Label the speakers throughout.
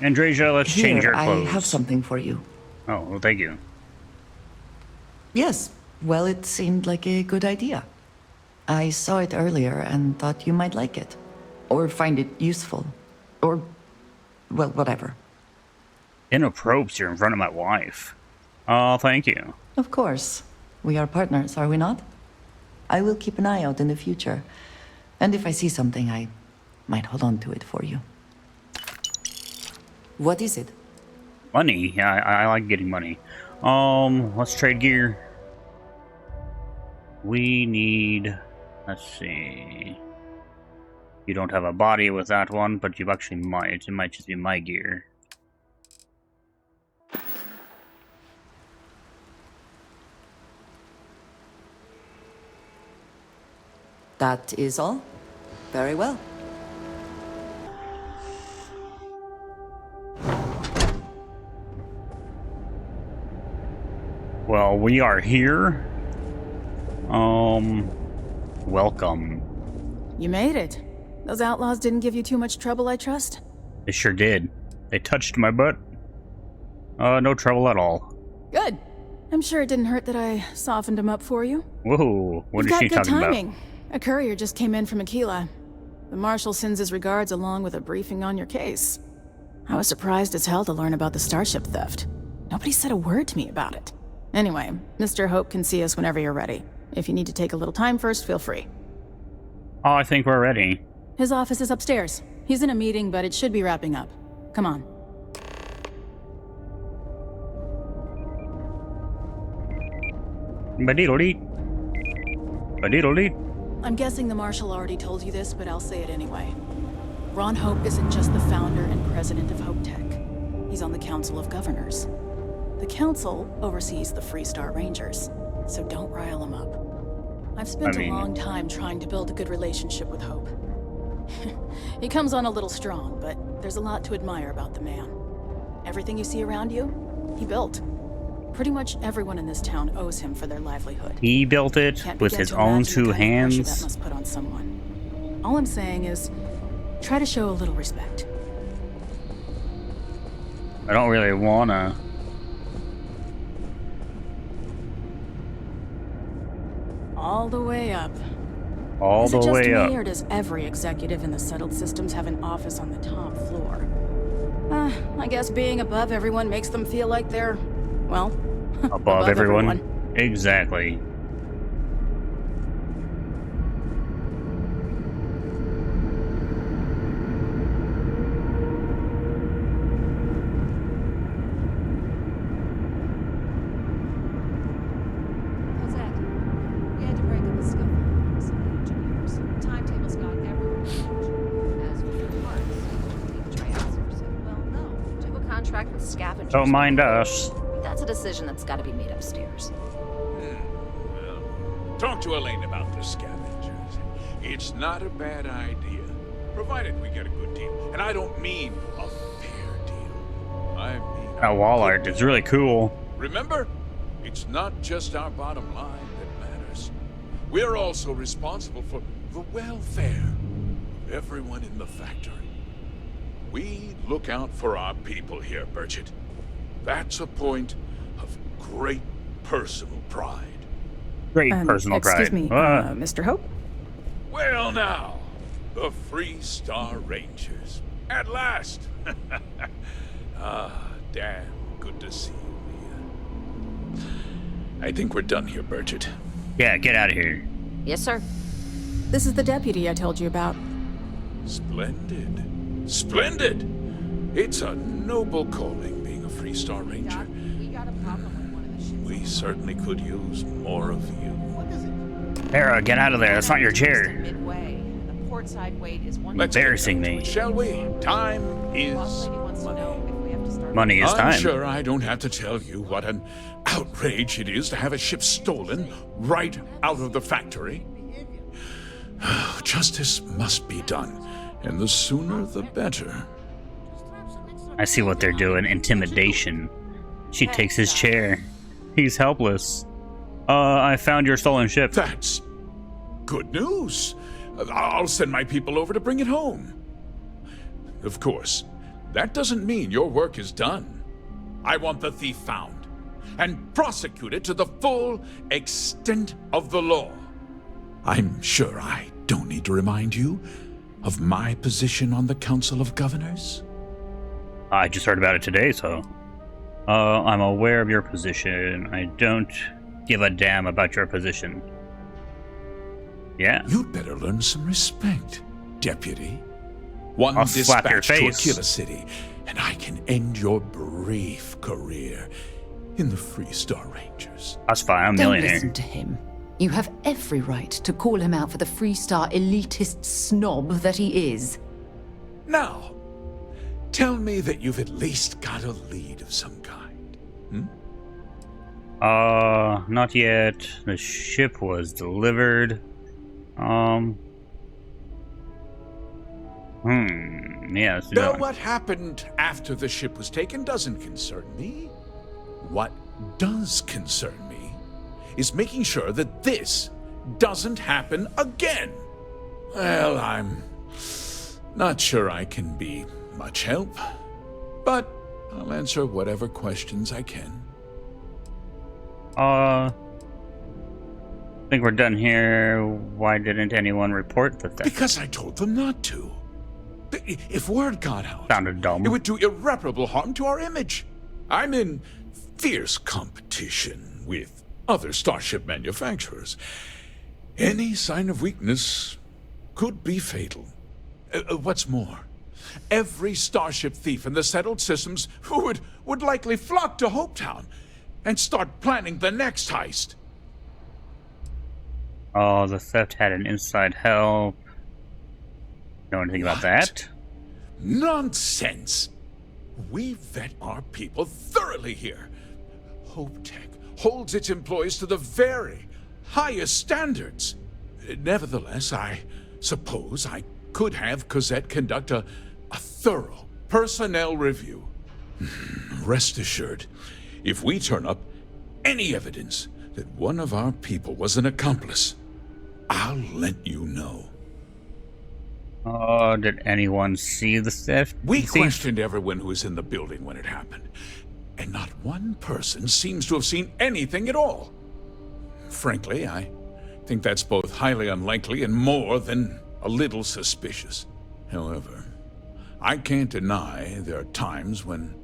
Speaker 1: Andreja, let's change
Speaker 2: Here,
Speaker 1: our
Speaker 2: I
Speaker 1: clothes.
Speaker 2: have something for you.
Speaker 1: Oh, well, thank you.
Speaker 2: Yes, well, it seemed like a good idea. I saw it earlier and thought you might like it. Or find it useful. Or, well, whatever.
Speaker 1: Inappropriate, you're in front of my wife. Oh, thank you.
Speaker 2: Of course. We are partners, are we not? I will keep an eye out in the future. And if I see something, I might hold on to it for you. What is it?
Speaker 1: Money. Yeah, I like getting money. Let's trade gear. We need... Let's see... You don't have a body with that one, but you actually might. It might just be my gear.
Speaker 2: That is all? Very well.
Speaker 1: Well, we are here. Welcome.
Speaker 3: You made it. Those outlaws didn't give you too much trouble, I trust?
Speaker 1: They sure did. They touched my butt. No trouble at all.
Speaker 3: Good. I'm sure it didn't hurt that I softened them up for you.
Speaker 1: Whoa, what
Speaker 3: You've
Speaker 1: is she
Speaker 3: got good
Speaker 1: talking
Speaker 3: timing.
Speaker 1: about?
Speaker 3: A courier just came in from Aquila. The marshal sends his regards along with a briefing on your case. I was surprised as hell to learn about the starship theft. Nobody said a word to me about it. Anyway, Mr. Hope can see us whenever you're ready. If you need to take a little time first, feel free.
Speaker 1: Oh, I think we're ready.
Speaker 3: His office is upstairs. He's in a meeting, but it should be wrapping up. Come on.
Speaker 1: Ba-dee-do-dee. Ba-dee-do-dee.
Speaker 3: I'm guessing the Marshal already told you this, but I'll say it anyway. Ron Hope isn't just the founder and president of Hope Tech. He's on the Council of Governors. The Council oversees the Freestar Rangers, so don't rile him up. I've spent a long time trying to build a good relationship with Hope. He comes on a little strong, but there's a lot to admire about the man. Everything you see around you, he built. Pretty much everyone in this town owes him for their livelihood.
Speaker 1: He built it
Speaker 3: Can't
Speaker 1: with
Speaker 3: begin
Speaker 1: his
Speaker 3: to
Speaker 1: own
Speaker 3: imagine the
Speaker 1: two
Speaker 3: kind of pressure
Speaker 1: hands.
Speaker 3: that must put on someone. All I'm saying is, try to show a little respect.
Speaker 1: I don't really wanna.
Speaker 3: All the way up.
Speaker 1: All the
Speaker 3: Is it just
Speaker 1: way
Speaker 3: me,
Speaker 1: up.
Speaker 3: or does every executive in the settled systems have an office on the top floor? I guess being above everyone makes them feel like they're, well,
Speaker 1: Above everyone. Exactly.
Speaker 4: How's that? We had to break up a scuffle with some of the engineers. Timetables got everyone huge. As for your parts, try outsourcing. Well, no. Do a contract with scavengers.
Speaker 1: Don't mind us.
Speaker 4: That's a decision that's got to be made upstairs.
Speaker 5: Well, talk to Elaine about the scavengers. It's not a bad idea, provided we get a good deal. And I don't mean a fair deal. I mean
Speaker 1: That wall art is really cool.
Speaker 5: Remember, it's not just our bottom line that matters. We're also responsible for the welfare of everyone in the factory. We look out for our people here, Burchett. That's a point of great personal pride.
Speaker 1: Great personal pride.
Speaker 3: Excuse me, Mr. Hope?
Speaker 5: Well now, the Freestar Rangers. At last! Damn good to see you, Mia. I think we're done here, Burchett.
Speaker 1: Yeah, get out of here.
Speaker 4: Yes, sir.
Speaker 3: This is the deputy I told you about.
Speaker 5: Splendid. Splendid! It's a noble calling being a Freestar Ranger.
Speaker 4: We got a problem with one of the ships.
Speaker 5: We certainly could use more of you.
Speaker 1: Tara, get out of there. That's not your chair.
Speaker 4: Midway. The port side weight is one.
Speaker 5: Let's get
Speaker 1: Embarrassing
Speaker 5: down to
Speaker 1: me.
Speaker 5: it, shall we? Time is
Speaker 4: Boss lady wants to know if we have to start.
Speaker 1: Money is
Speaker 5: I'm
Speaker 1: time.
Speaker 5: sure I don't have to tell you what an outrage it is to have a ship stolen right out of the factory. Justice must be done, and the sooner the better.
Speaker 1: I see what they're doing. Intimidation. She takes his chair. He's helpless. I found your stolen ship.
Speaker 5: That's good news. I'll send my people over to bring it home. Of course, that doesn't mean your work is done. I want the thief found and prosecuted to the full extent of the law. I'm sure I don't need to remind you of my position on the Council of Governors.
Speaker 1: I just heard about it today, so... I'm aware of your position. I don't give a damn about your position. Yeah.
Speaker 5: You'd better learn some respect, Deputy. One
Speaker 1: I'll slap your
Speaker 5: dispatch to
Speaker 1: face.
Speaker 5: Aquila City, and I can end your brief career in the Freestar Rangers.
Speaker 1: That's fine, I'm a
Speaker 6: Don't
Speaker 1: millionaire.
Speaker 6: listen to him. You have every right to call him out for the Freestar elitist snob that he is.
Speaker 5: Now, tell me that you've at least got a lead of some kind.
Speaker 1: Not yet. The ship was delivered. Yeah, let's do
Speaker 5: Now,
Speaker 1: that.
Speaker 5: what happened after the ship was taken doesn't concern me. What does concern me is making sure that this doesn't happen again. Well, I'm not sure I can be much help, but I'll answer whatever questions I can.
Speaker 1: I think we're done here. Why didn't anyone report the theft?
Speaker 5: Because I told them not to. If word got out,
Speaker 1: Sounded dumb.
Speaker 5: it would do irreparable harm to our image. I'm in fierce competition with other starship manufacturers. Any sign of weakness could be fatal. What's more, every starship thief in the settled systems would likely flock to Hopetown and start planning the next heist.
Speaker 1: Oh, the theft had an inside help. Know anything about
Speaker 5: What?
Speaker 1: that?
Speaker 5: Nonsense! We vet our people thoroughly here. HopeTech holds its employees to the very highest standards. Nevertheless, I suppose I could have Cosette conduct a thorough personnel review. Rest assured, if we turn up any evidence that one of our people was an accomplice, I'll let you know.
Speaker 1: Oh, did anyone see the theft?
Speaker 5: We
Speaker 1: Thief?
Speaker 5: questioned everyone who was in the building when it happened, and not one person seems to have seen anything at all. Frankly, I think that's both highly unlikely and more than a little suspicious. However, I can't deny there are times when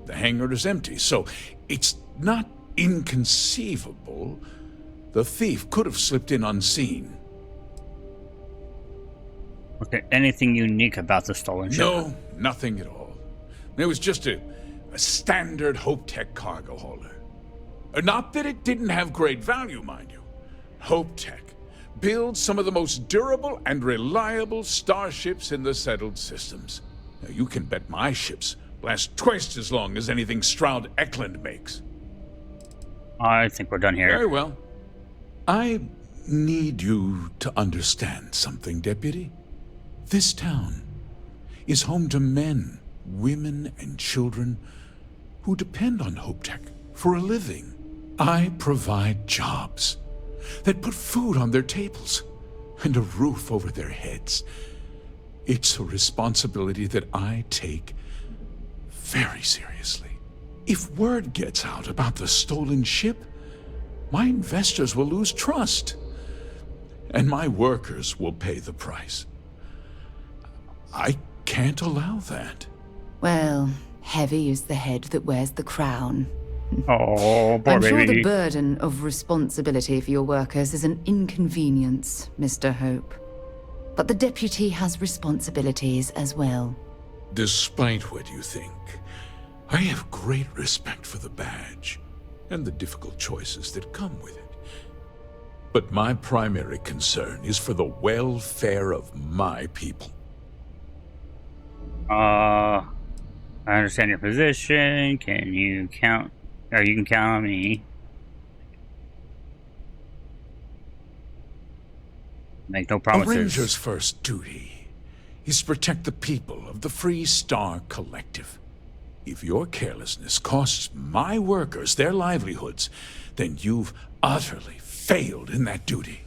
Speaker 5: the hangar is empty, so it's not inconceivable the thief could have slipped in unseen.
Speaker 1: Was there anything unique about the stolen ship?
Speaker 5: No, nothing at all. It was just a standard HopeTech cargo hauler. Not that it didn't have great value, mind you. HopeTech builds some of the most durable and reliable starships in the settled systems. Now, you can bet my ships last twice as long as anything Stroud Eklund makes.
Speaker 1: I think we're done here.
Speaker 5: Very well. I need you to understand something, Deputy. This town is home to men, women, and children who depend on HopeTech for a living. I provide jobs that put food on their tables and a roof over their heads. It's a responsibility that I take very seriously. If word gets out about the stolen ship, my investors will lose trust, and my workers will pay the price. I can't allow that.
Speaker 6: Well, heavy is the head that wears the crown.
Speaker 1: Oh, poor
Speaker 6: I'm sure the
Speaker 1: baby.
Speaker 6: burden of responsibility for your workers is an inconvenience, Mr. Hope. But the deputy has responsibilities as well.
Speaker 5: Despite what you think, I have great respect for the badge and the difficult choices that come with it. But my primary concern is for the welfare of my people.
Speaker 1: I understand your position. Can you count? Or you can count on me. Make no
Speaker 5: A
Speaker 1: promises.
Speaker 5: ranger's first duty is to protect the people of the Free Star Collective. If your carelessness costs my workers their livelihoods, then you've utterly failed in that duty.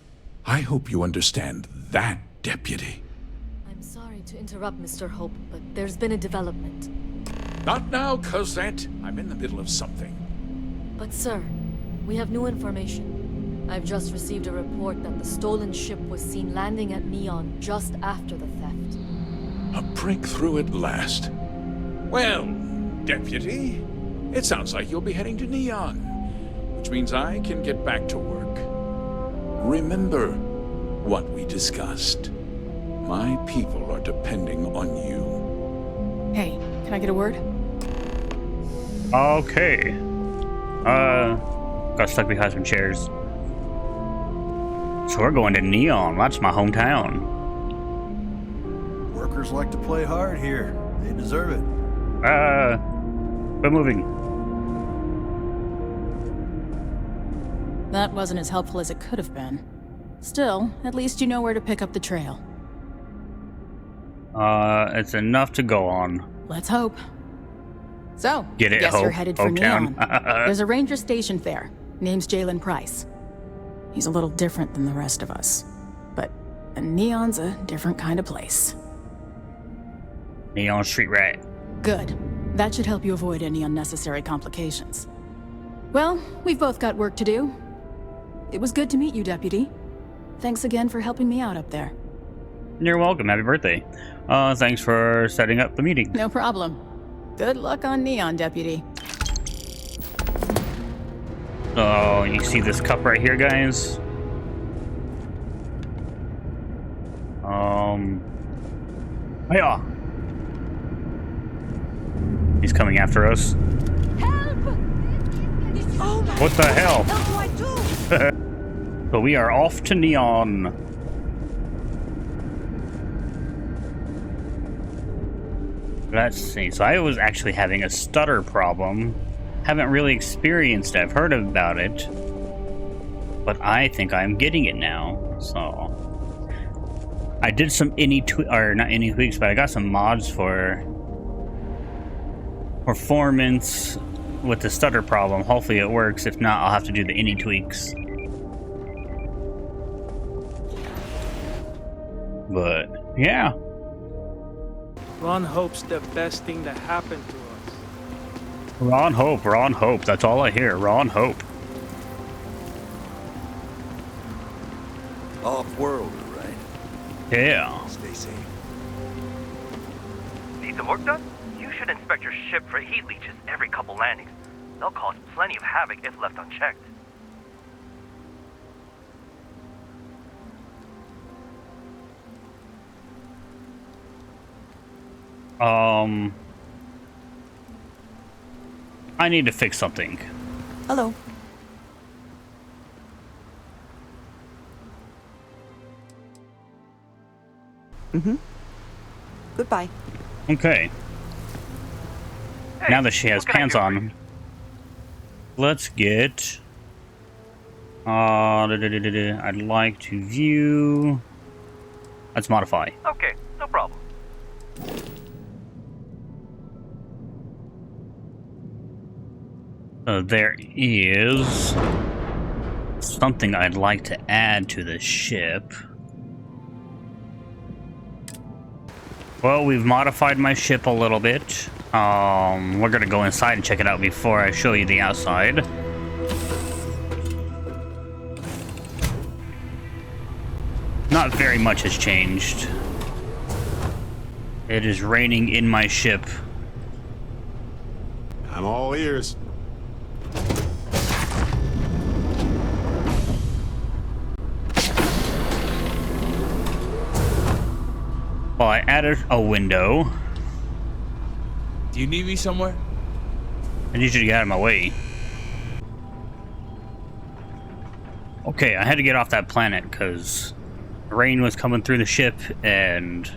Speaker 5: I hope you understand that, Deputy.
Speaker 7: I'm sorry to interrupt, Mr. Hope, but there's been a development.
Speaker 5: Not now, Cosette. I'm in the middle of something.
Speaker 7: But sir, we have new information. I've just received a report that the stolen ship was seen landing at Neon just after the theft.
Speaker 5: A breakthrough at last. Well, Deputy, it sounds like you'll be heading to Neon, which means I can get back to work. Remember what we discussed. My people are depending on you.
Speaker 3: Hey, can I get a word?
Speaker 1: Okay. Got stuck behind some chairs. So we're going to Neon. That's my hometown.
Speaker 8: Workers like to play hard here. They deserve it.
Speaker 1: We're moving.
Speaker 3: That wasn't as helpful as it could have been. Still, at least you know where to pick up the trail.
Speaker 1: It's enough to go on.
Speaker 3: Let's hope. So,
Speaker 1: Get it,
Speaker 3: guess
Speaker 1: Hope?
Speaker 3: you're headed for
Speaker 1: Hopetown.
Speaker 3: Neon. There's a ranger stationed there. Name's Jalen Price. He's a little different than the rest of us. But Neon's a different kind of place.
Speaker 1: Neon Street Rat.
Speaker 3: Good. That should help you avoid any unnecessary complications. Well, we've both got work to do. It was good to meet you, Deputy. Thanks again for helping me out up there.
Speaker 1: You're welcome. Happy birthday. Thanks for setting up the meeting.
Speaker 3: No problem. Good luck on Neon, Deputy.
Speaker 1: Oh, you see this cup right here, guys? Yeah. He's coming after us. What the hell? So we are off to Neon. Let's see. So I was actually having a stutter problem. Haven't really experienced it. I've heard about it. But I think I'm getting it now. So I did some not any tweaks, but I got some mods for performance with the stutter problem. Hopefully it works. If not, I'll have to do the any tweaks. But yeah.
Speaker 9: Ron Hope's the best thing that happened to us.
Speaker 1: Ron Hope. That's all I hear. Ron Hope.
Speaker 8: Off-world, right?
Speaker 1: Yeah.
Speaker 8: Stay safe.
Speaker 10: Need some work done? You should inspect your ship for heat leeches every couple landings. They'll cause plenty of havoc if left unchecked.
Speaker 1: I need to fix something.
Speaker 2: Hello. Goodbye.
Speaker 1: Okay.
Speaker 10: Hey,
Speaker 1: Now that she has
Speaker 10: what can I
Speaker 1: pants
Speaker 10: do for
Speaker 1: on,
Speaker 10: you?
Speaker 1: let's get. I'd like to view. Let's modify.
Speaker 10: Okay, no problem.
Speaker 1: So there is something I'd like to add to the ship. Well, we've modified my ship a little bit. We're gonna go inside and check it out before I show you the outside. Not very much has changed. It is raining in my ship.
Speaker 11: I'm all ears.
Speaker 1: Well, I added a window.
Speaker 9: Do you need me somewhere?
Speaker 1: I need you to get out of my way. Okay, I had to get off that planet because rain was coming through the ship and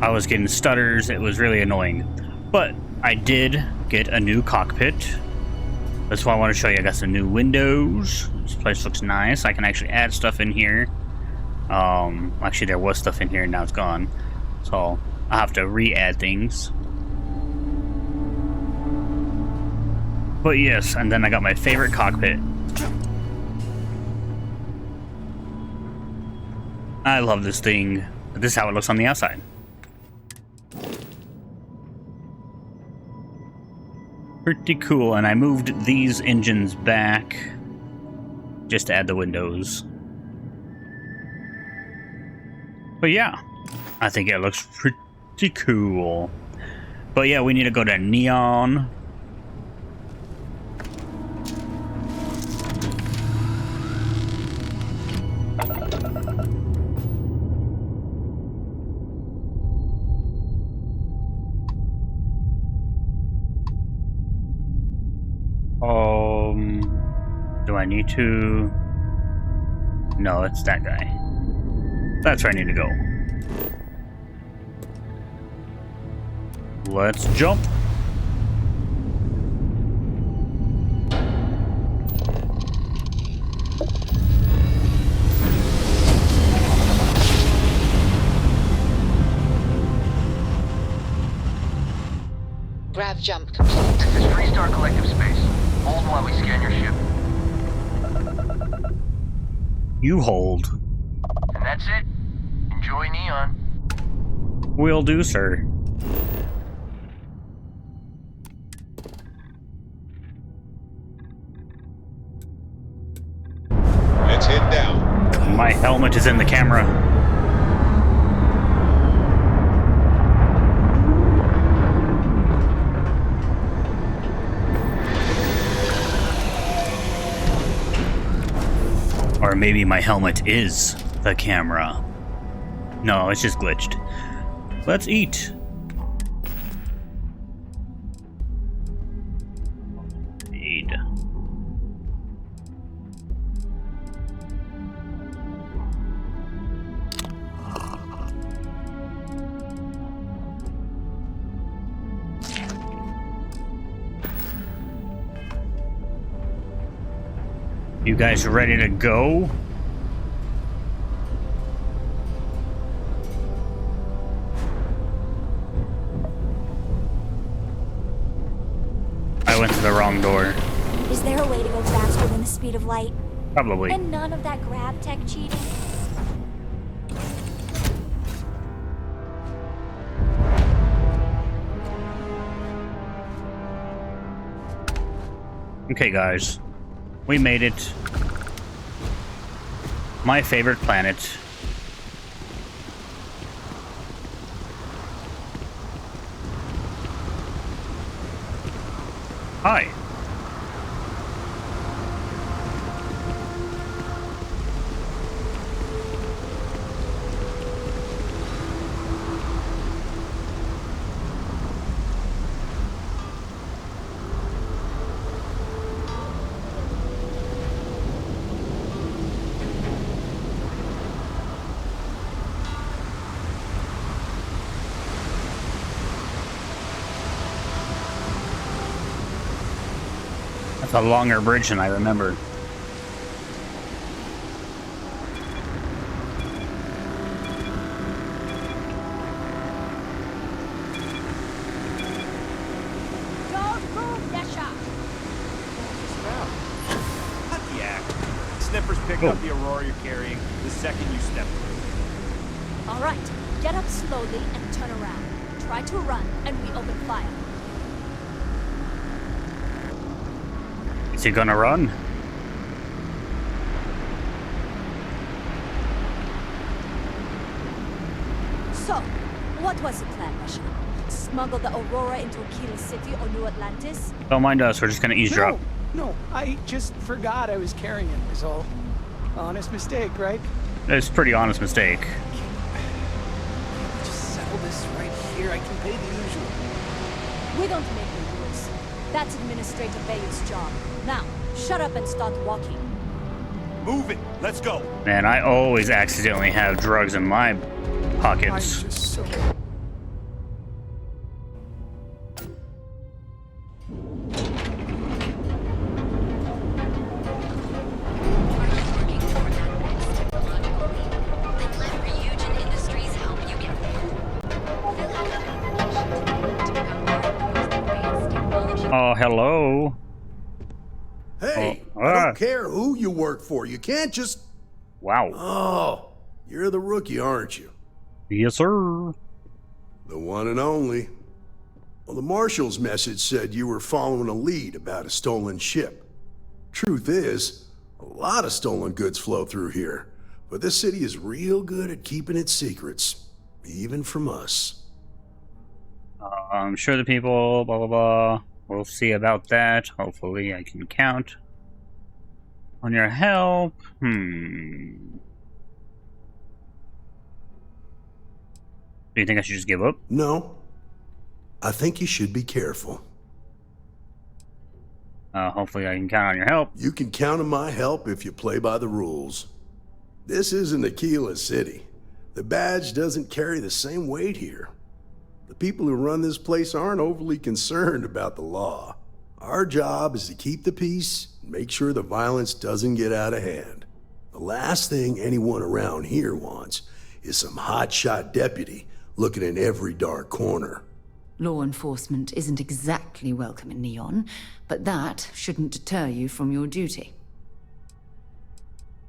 Speaker 1: I was getting stutters. It was really annoying. But I did get a new cockpit. That's why I want to show you. I got some new windows. This place looks nice. I can actually add stuff in here. Actually there was stuff in here and now it's gone. So I'll have to re-add things. But yes, and then I got my favorite cockpit. I love this thing. But this is how it looks on the outside. Pretty cool, and I moved these engines back just to add the windows. But yeah, I think it looks pretty cool. But yeah, we need to go to Neon. Do I need to? No, it's that guy. That's where I need to go. Let's jump.
Speaker 11: Grav jump complete.
Speaker 10: This is Freestar Collective Space. Hold while we scan your ship.
Speaker 1: You hold.
Speaker 10: And that's it. Enjoy Neon.
Speaker 1: Will do, sir.
Speaker 12: Let's head down.
Speaker 1: My helmet is in the camera. Or maybe my helmet is the camera. No, it's just glitched. Let's eat. Eat. You guys ready to go? I went to the wrong door.
Speaker 13: Is there a way to go faster than the speed of light?
Speaker 1: Probably.
Speaker 13: And none of that grab tech cheating?
Speaker 1: Okay, guys. We made it. My favorite planet. Hi. That's a longer bridge than I remember.
Speaker 13: Don't move, Yesha!
Speaker 14: Yeah. Sniffers picked up the Aurora you're carrying the second you step through.
Speaker 13: All right, get up slowly and turn around. Try to run, and we open fire.
Speaker 1: Is he gonna run?
Speaker 13: So, what was the plan, Yesha? Smuggle the Aurora into Aquila City or New Atlantis?
Speaker 1: Don't mind us, we're just gonna eavesdrop.
Speaker 9: No, I just forgot I was carrying it, was all. Honest mistake, right?
Speaker 1: It's a pretty honest mistake.
Speaker 9: Just settle this right here. I can pay the usual.
Speaker 13: We don't make the rules. That's Administrator Bayard's job. Now, shut up and start walking.
Speaker 14: Move it. Let's go.
Speaker 1: Man, I always accidentally have drugs in my pockets.
Speaker 9: I'm just so...
Speaker 1: Oh, hello.
Speaker 8: Hey,
Speaker 1: Oh,
Speaker 8: I don't care who you work for. You can't just...
Speaker 1: Wow.
Speaker 8: Oh, you're the rookie, aren't you?
Speaker 1: Yes, sir.
Speaker 8: The one and only. Well, the marshal's message said you were following a lead about a stolen ship. Truth is, a lot of stolen goods flow through here, but this city is real good at keeping its secrets, even from us.
Speaker 1: I'm sure the people, blah, blah, blah. We'll see about that. Hopefully I can count on your help. Do you think I should just give up?
Speaker 8: No. I think you should be careful.
Speaker 1: Hopefully I can count on your help.
Speaker 8: You can count on my help if you play by the rules. This isn't Aquila City. The badge doesn't carry the same weight here. The people who run this place aren't overly concerned about the law. Our job is to keep the peace and make sure the violence doesn't get out of hand. The last thing anyone around here wants is some hotshot deputy looking in every dark corner.
Speaker 6: Law enforcement isn't exactly welcome in Neon, but that shouldn't deter you from your duty.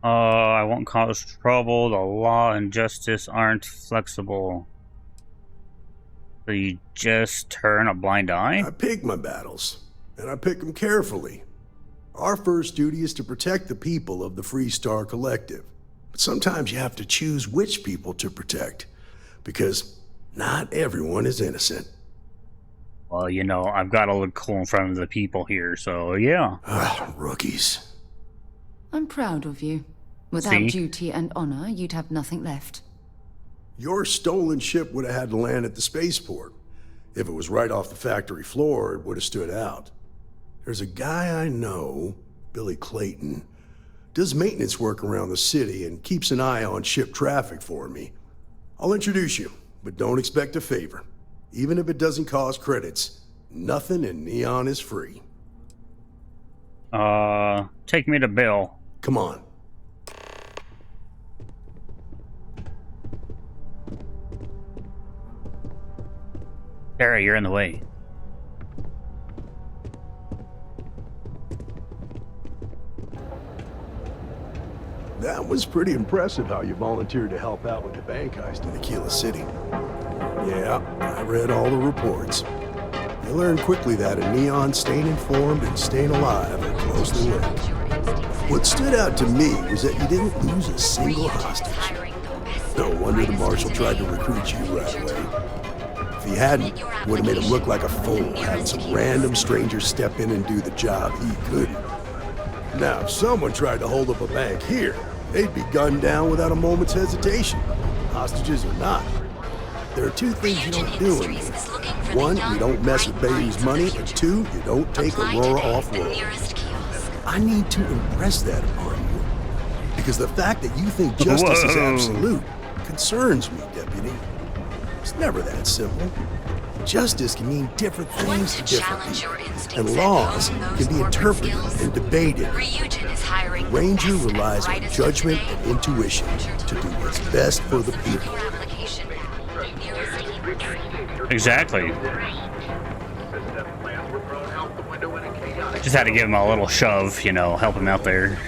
Speaker 1: I won't cause trouble. The law and justice aren't flexible. So you just turn a blind eye?
Speaker 8: I pick my battles, and I pick them carefully. Our first duty is to protect the people of the Freestar Collective. But sometimes you have to choose which people to protect, because not everyone is innocent.
Speaker 1: Well, you know, I've got to look cool in front of the people here, so yeah.
Speaker 8: Rookies.
Speaker 6: I'm proud of you. Without
Speaker 1: See?
Speaker 6: duty and honor, you'd have nothing left.
Speaker 8: Your stolen ship would have had to land at the spaceport. If it was right off the factory floor, it would have stood out. There's a guy I know, Billy Clayton, does maintenance work around the city and keeps an eye on ship traffic for me. I'll introduce you, but don't expect a favor. Even if it doesn't cost credits, nothing in Neon is free.
Speaker 1: Take me to Bill.
Speaker 8: Come on.
Speaker 1: Sarah, you're in the way.
Speaker 8: That was pretty impressive how you volunteered to help out with the bank heist in Aquila City. Yeah, I read all the reports. You learn quickly that in Neon, staying informed and staying alive are closely linked. What stood out to me was that you didn't lose a single hostage. No wonder the marshal tried to recruit you right away. If he hadn't, would have made him look like a fool, having some random stranger step in and do the job he couldn't. Now, if someone tried to hold up a bank here, they'd be gunned down without a moment's hesitation, hostages or not. There are two things you don't do in here. One, you don't mess with Bayou's money, and two, you don't take Aurora off-road. I need to impress that upon you, because the fact that you think justice is absolute concerns me, Deputy. It's never that simple. Justice can mean different things to different people, and laws can be interpreted and debated. The Ranger relies on judgment and intuition to do what's best for the people.
Speaker 1: Exactly. Just had to give him a little shove, you know, help him out there.